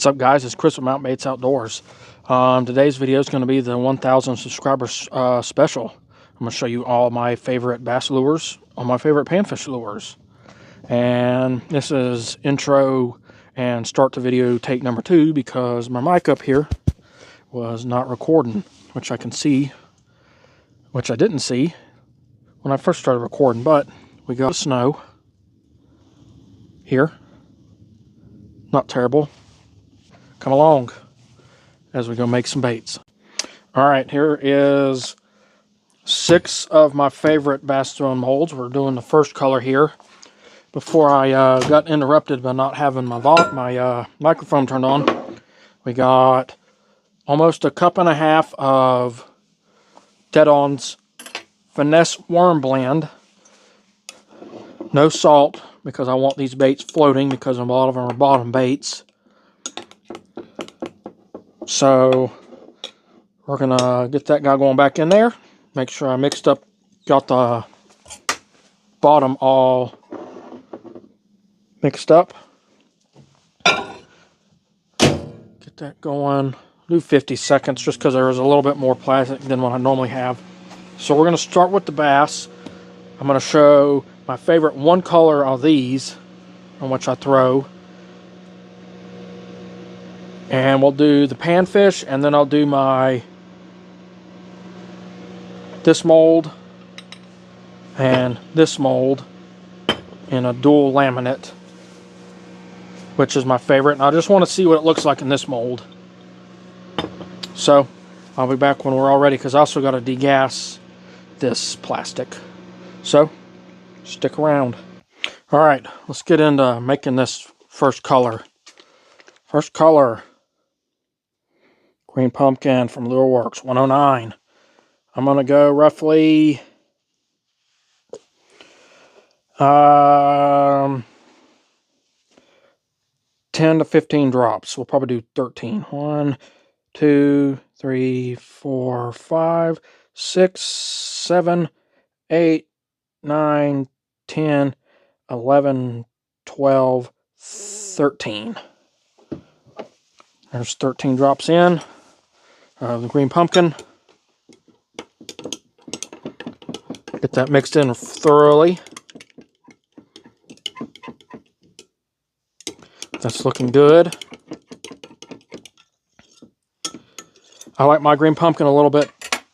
What's up, guys? It's Chris with Mountain Baits Outdoors. Today's video is going to be the 1,000 subscribers special. I'm going to show you all my favorite bass lures, all my favorite panfish lures. And this is intro and start the video take number 2 because my mic up here was not recording, which I can see, which I didn't see when I first started recording. But we got snow here. Not terrible. Come along as we go make some baits. All right, here is 6 of my favorite bass throwing molds. We're doing the first color here. Before I got interrupted by not having my microphone turned on, we got almost a cup and a half of Dead-On's Finesse Worm Blend. No salt, because I want these baits floating, because a lot of them are bottom baits. So we're gonna get that guy going back in there. Make sure I got the bottom all mixed up. Get that going. Do 50 seconds just because there is a little bit more plastic than what I normally have. So we're gonna start with the bass. I'm gonna show my favorite one color of these on which I throw. And we'll do the panfish, and then I'll do this mold and this mold in a dual laminate, which is my favorite. And I just want to see what it looks like in this mold. So I'll be back when we're all ready, because I also got to degas this plastic. So stick around. All right, let's get into making this first color. First color, Green Pumpkin from Lure Works 109. I'm going to go roughly 10 to 15 drops. We'll probably do 13. 1, 2, 3, 4, 5, 6, 7, 8, 9, 10, 11, 12, 13. There's 13 drops in the Green Pumpkin. Get that mixed in thoroughly. That's looking good. I like my Green Pumpkin a little bit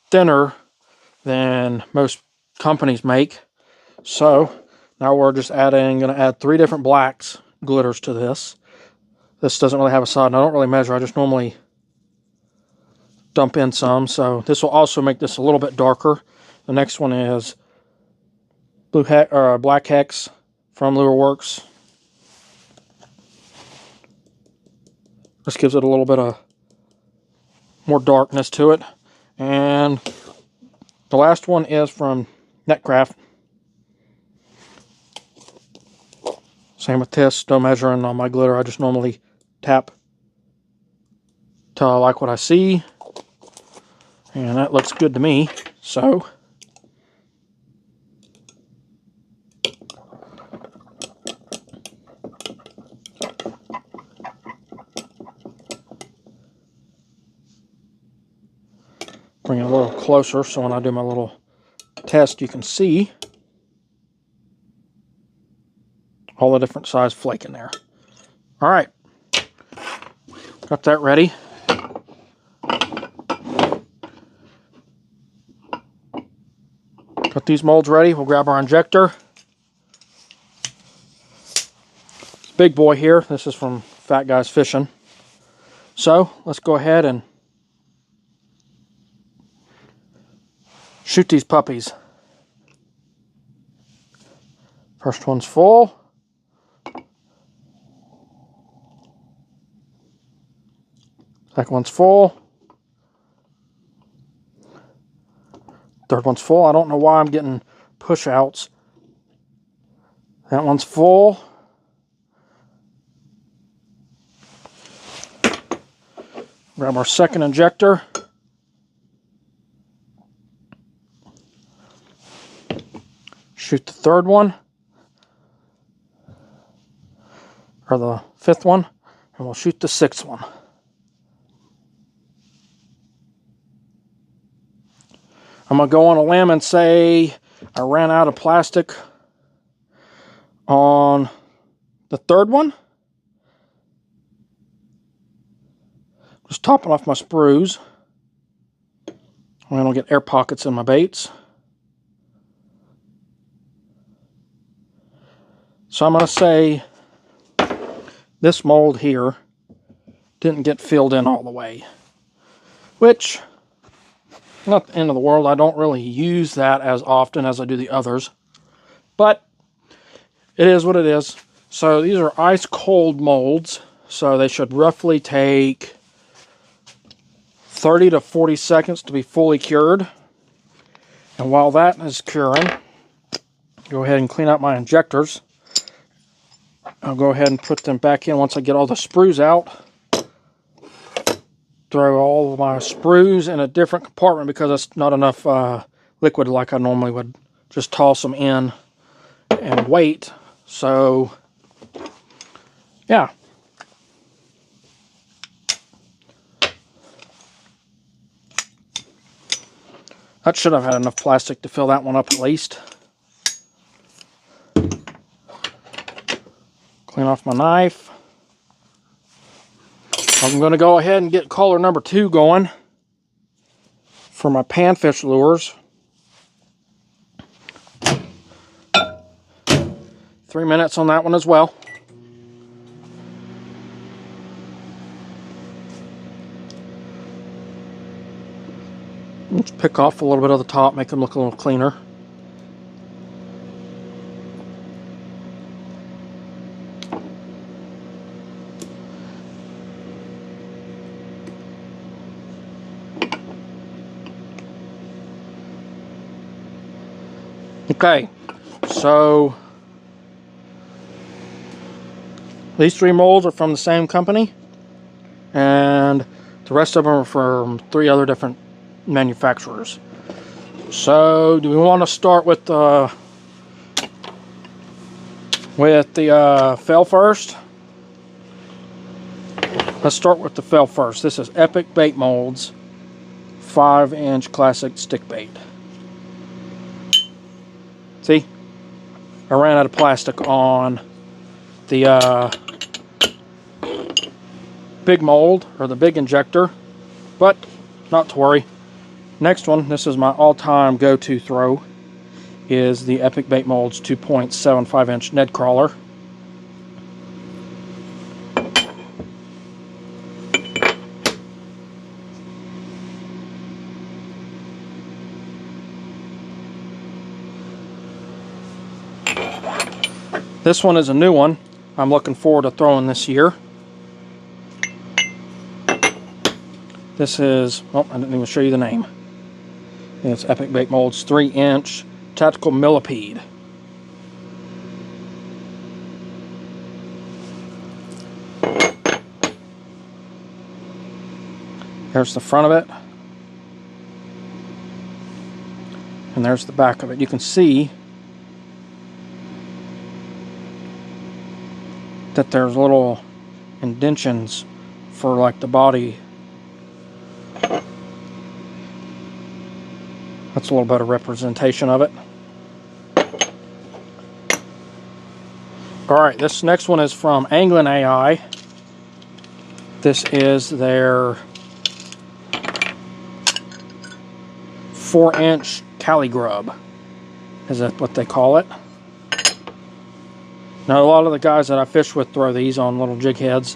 thinner than most companies make. So now we're just going to add 3 different blacks glitters to this. This doesn't really have a side, and I don't really measure. I just normally dump in some. So this will also make this a little bit darker. The next one is Black Hex from Lure Works. This gives it a little bit of more darkness to it. And the last one is from Netcraft. Same with this. No measuring on my glitter. I just normally tap till I like what I see. And that looks good to me. So bring it a little closer so when I do my little test you can see all the different size flake in there. All right, got that ready. Got these molds ready. We'll grab our injector. This big boy here, this is from Fat Guys Fishing. So let's go ahead and shoot these puppies. First one's full. Second one's full. Third one's full. I don't know why I'm getting push outs. That one's full. Grab our second injector. Shoot the third one. Or the fifth one. And we'll shoot the 6th one. I'm going to go on a limb and say I ran out of plastic on the 3rd one. Just topping off my sprues. I don't get air pockets in my baits. So I'm going to say this mold here didn't get filled in all the way. Which, not the end of the world. I don't really use that as often as I do the others. But it is what it is. So these are ice cold molds. So they should roughly take 30 to 40 seconds to be fully cured. And while that is curing, go ahead and clean out my injectors. I'll go ahead and put them back in once I get all the sprues out. Throw all of my sprues in a different compartment because it's not enough liquid like I normally would. Just toss them in and wait. So, yeah. That should have had enough plastic to fill that one up at least. Clean off my knife. I'm going to go ahead and get color number 2 going for my panfish lures. 3 minutes on that one as well. Let's pick off a little bit of the top, make them look a little cleaner. Okay, so these 3 molds are from the same company, and the rest of them are from 3 other different manufacturers. So, do we want to start with the fell first? Let's start with the fell first. This is Epic Bait Molds 5-inch classic stick bait. See, I ran out of plastic on the big mold, or the big injector, but not to worry. Next one, this is my all-time go-to throw, is the Epic Bait Molds 2.75-inch Ned Crawler. This one is a new one. I'm looking forward to throwing this year. This is, oh, I didn't even show you the name. It's Epic Bait Molds 3-inch Tactical Millipede. There's the front of it. And there's the back of it. You can see that there's little indentions for like the body. That's a little bit of representation of it. Alright, this next one is from Anglin AI. This is their 4-inch Cali Grub. Is that what they call it? Now, a lot of the guys that I fish with throw these on little jig heads.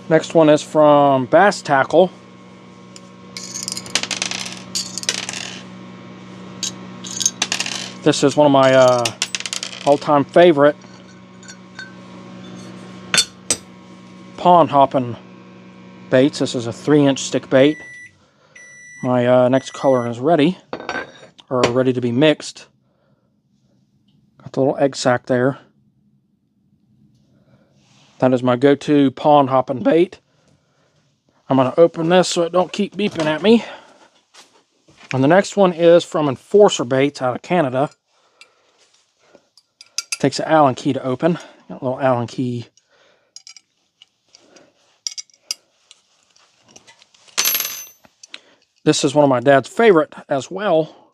Next one is from Bass Tackle. This is one of my all-time favorite pond hopping baits. This is a 3-inch stick bait. My next color is ready, or ready to be mixed. Got the little egg sac there. That is my go-to pond hopping bait. I'm going to open this so it don't keep beeping at me. And the next one is from Enforcer Baits out of Canada. Takes an Allen key to open. Got a little Allen key. This is one of my dad's favorite as well,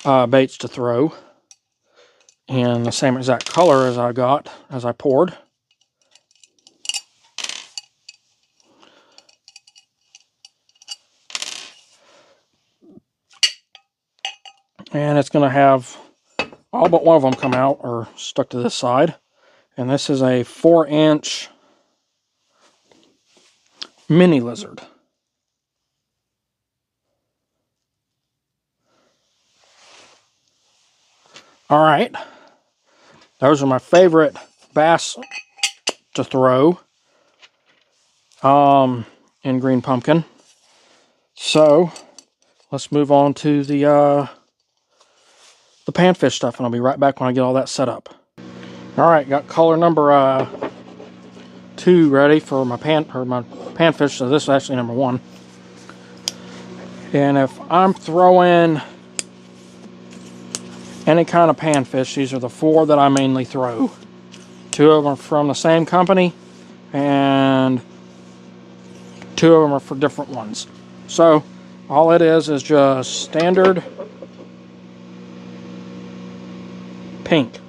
baits to throw. In the same exact color as I got as I poured. And it's going to have all but one of them come out or stuck to this side. And this is a 4-inch mini lizard. All right. Those are my favorite bass to throw in green pumpkin. So let's move on to the panfish stuff, and I'll be right back when I get all that set up. All right, got color number 2 ready for my panfish. So this is actually number 1. And if I'm throwing any kind of panfish, these are the 4 that I mainly throw. 2 of them are from the same company, and 2 of them are for different ones. So all it is just standard pink.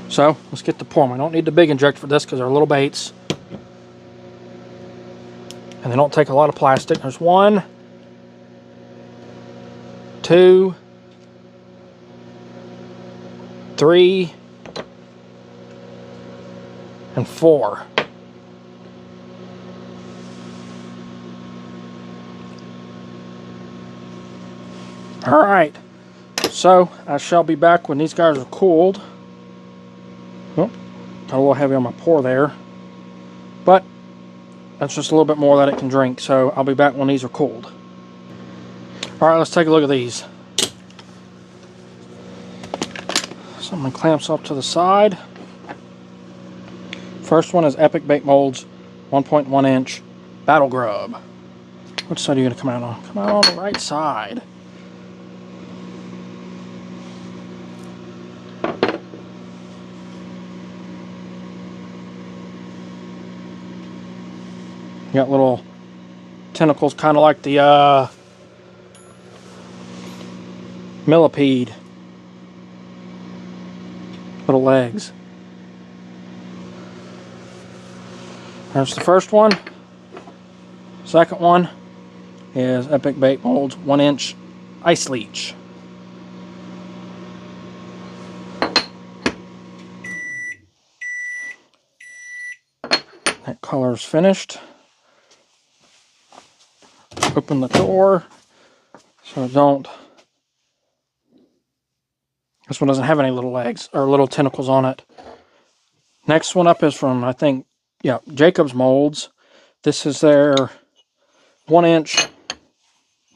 So let's get to pouring. I don't need the big injector for this because they're little baits. And they don't take a lot of plastic. There's 1, 2, 3, and 4. All right. So I shall be back when these guys are cooled. Oh, got a little heavy on my pour there. But that's just a little bit more that it can drink. So I'll be back when these are cooled. All right, let's take a look at these. Something clamps up to the side. First one is Epic Bait Molds 1.1 inch Battle Grub. Which side are you going to come out on? Come out on the right side. You got little tentacles, kind of like the millipede. Little legs. There's the first one. Second one is Epic Bait Molds 1 inch Ice Leech. That color's finished. Open the door so don't. This one doesn't have any little legs or little tentacles on it. Next one up is from, I think, yeah, Jacob's Molds. This is their 1 inch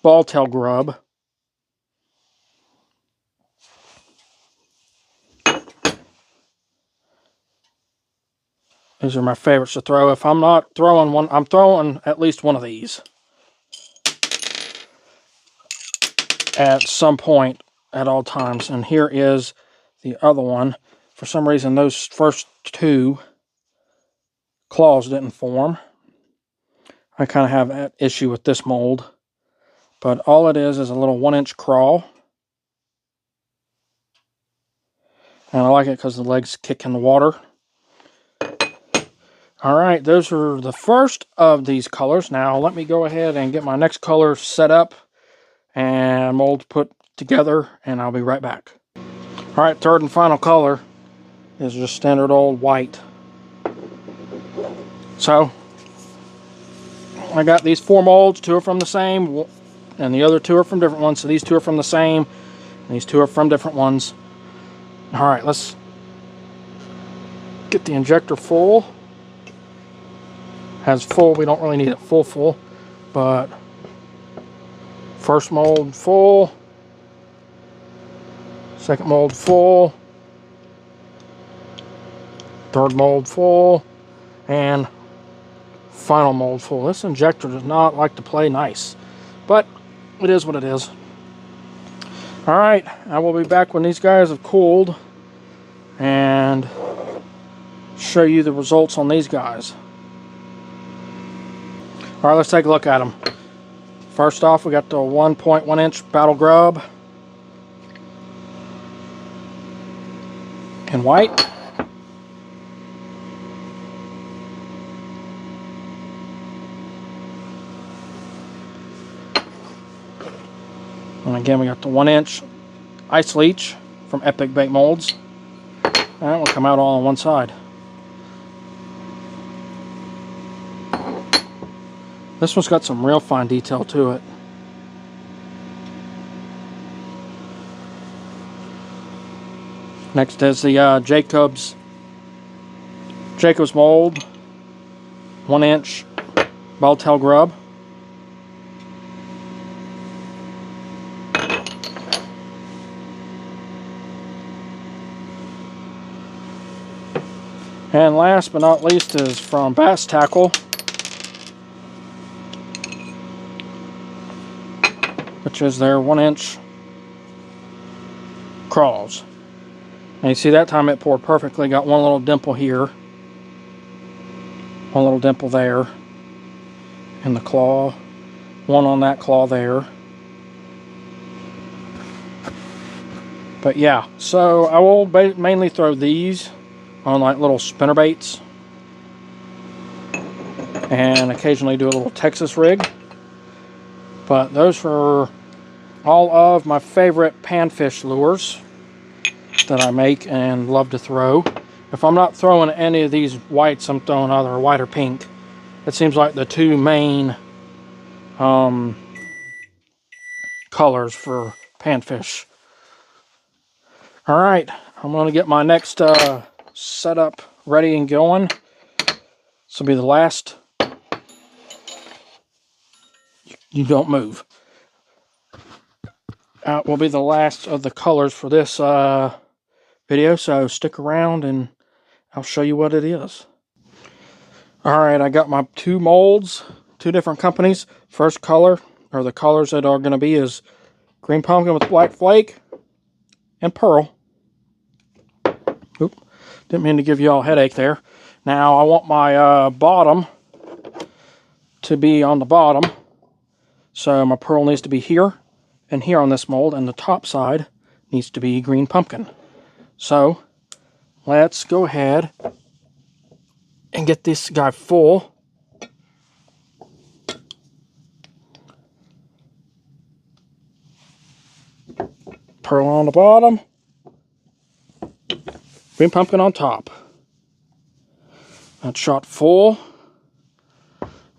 ball tail grub. These are my favorites to throw. If I'm not throwing one, I'm throwing at least one of these at some point at all times. And here is the other one. For some reason, those first 2 claws didn't form. I kind of have that issue with this mold. But all it is a little 1 inch crawl. And I like it because the legs kick in the water. Alright, those are the first of these colors. Now let me go ahead and get my next color set up and mold put together, and I'll be right back. Alright, third and final color is just standard old white. So I got these 4 molds. 2 are from the same, and the other 2 are from different ones. So these 2 are from the same, and these 2 are from different ones. Alright, let's get the injector full. Has full, we don't really need it full, but first mold full, second mold full, third mold full, and final mold full. This injector does not like to play nice, but it is what it is. All right, I will be back when these guys have cooled and show you the results on these guys. All right, let's take a look at them. First off, we got the 1.1 inch Battle Grub in white. And again, we got the 1 inch Ice Leech from Epic Bait Molds. That will come out all on one side. This one's got some real fine detail to it. Next is the Jacobs mold, 1 inch Bobtail Grub. And last but not least is from Bass Tackle, which is their 1 inch crawls. And you see that time it poured perfectly. Got one little dimple here, one little dimple there in the claw, one on that claw there. But yeah, so I will mainly throw these on like little spinner baits and occasionally do a little Texas rig. But those are all of my favorite panfish lures that I make and love to throw. If I'm not throwing any of these whites, I'm throwing either white or pink. It seems like the two main colors for panfish. All right, I'm going to get my next setup ready and going. This will be the last. You don't move. Will be the last of the colors for this video, so stick around and I'll show you what it is. All right, I got my two molds, two different companies. First color, or the colors that are going to be, is green pumpkin with black flake and pearl. Oop, didn't mean to give you all a headache there. Now I want my bottom to be on the bottom, so my pearl needs to be here and here on this mold, and the top side needs to be green pumpkin. So let's go ahead and get this guy full. Pearl on the bottom, green pumpkin on top. That's shot full.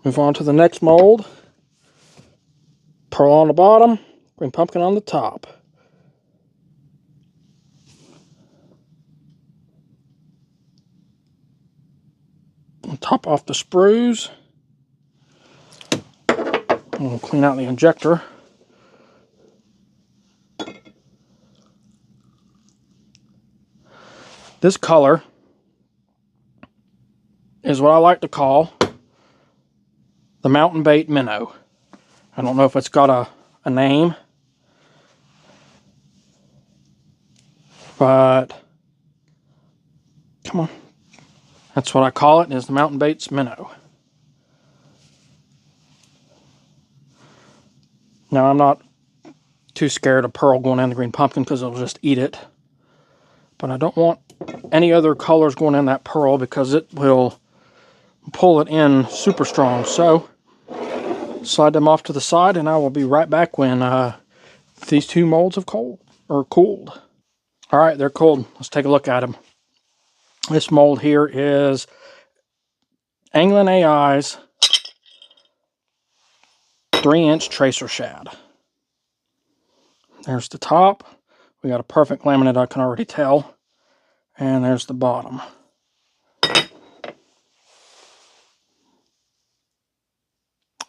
Move on to the next mold. Pearl on the bottom, green pumpkin on the top. And top off the sprues. We'll clean out the injector. This color is what I like to call the Mountain Bait Minnow. I don't know if it's got a name, but come on. That's what I call it, is the Mountain Baits Minnow. Now, I'm not too scared of pearl going in the green pumpkin because it'll just eat it. But I don't want any other colors going in that pearl because it will pull it in super strong. So, slide them off to the side and I will be right back when these two molds have cooled. All right, they're cold. Let's take a look at them. This mold here is Anglin AI's 3-inch tracer shad. There's the top. We got a perfect laminate, I can already tell. And there's the bottom.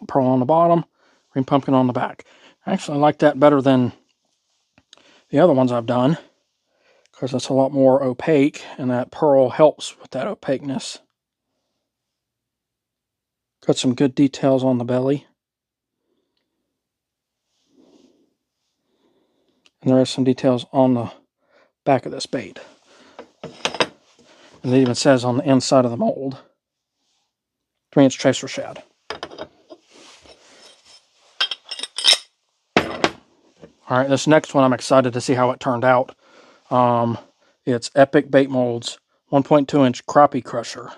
Pearl on the bottom, green pumpkin on the back. Actually, I like that better than the other ones I've done, because it's a lot more opaque, and that pearl helps with that opaqueness. Got some good details on the belly. And there are some details on the back of this bait. And it even says on the inside of the mold, 3-inch chaser shad. Alright, this next one I'm excited to see how it turned out. It's Epic Bait Molds 1.2-inch crappie crusher.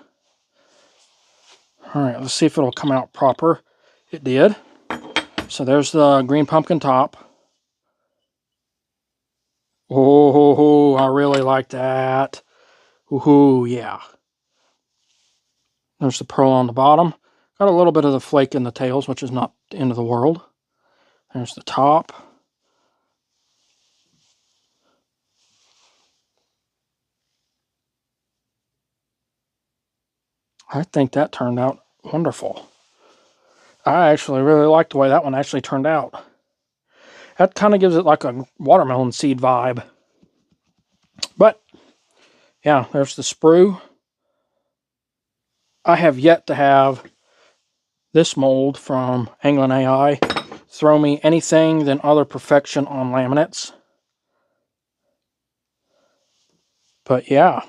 Alright, let's see if it'll come out proper. It did. So there's the green pumpkin top. Oh, I really like that. Ooh, yeah. There's the pearl on the bottom. Got a little bit of the flake in the tails, which is not the end of the world. There's the top. I think that turned out wonderful. I actually really like the way that one actually turned out. That kind of gives it like a watermelon seed vibe. But, yeah, there's the sprue. I have yet to have this mold from Anglin AI throw me anything than other perfection on laminates. But, yeah.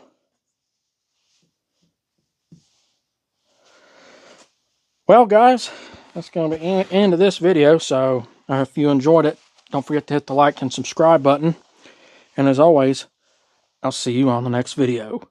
Well, guys, that's going to be the end of this video. So, if you enjoyed it, don't forget to hit the like and subscribe button. And as always, I'll see you on the next video.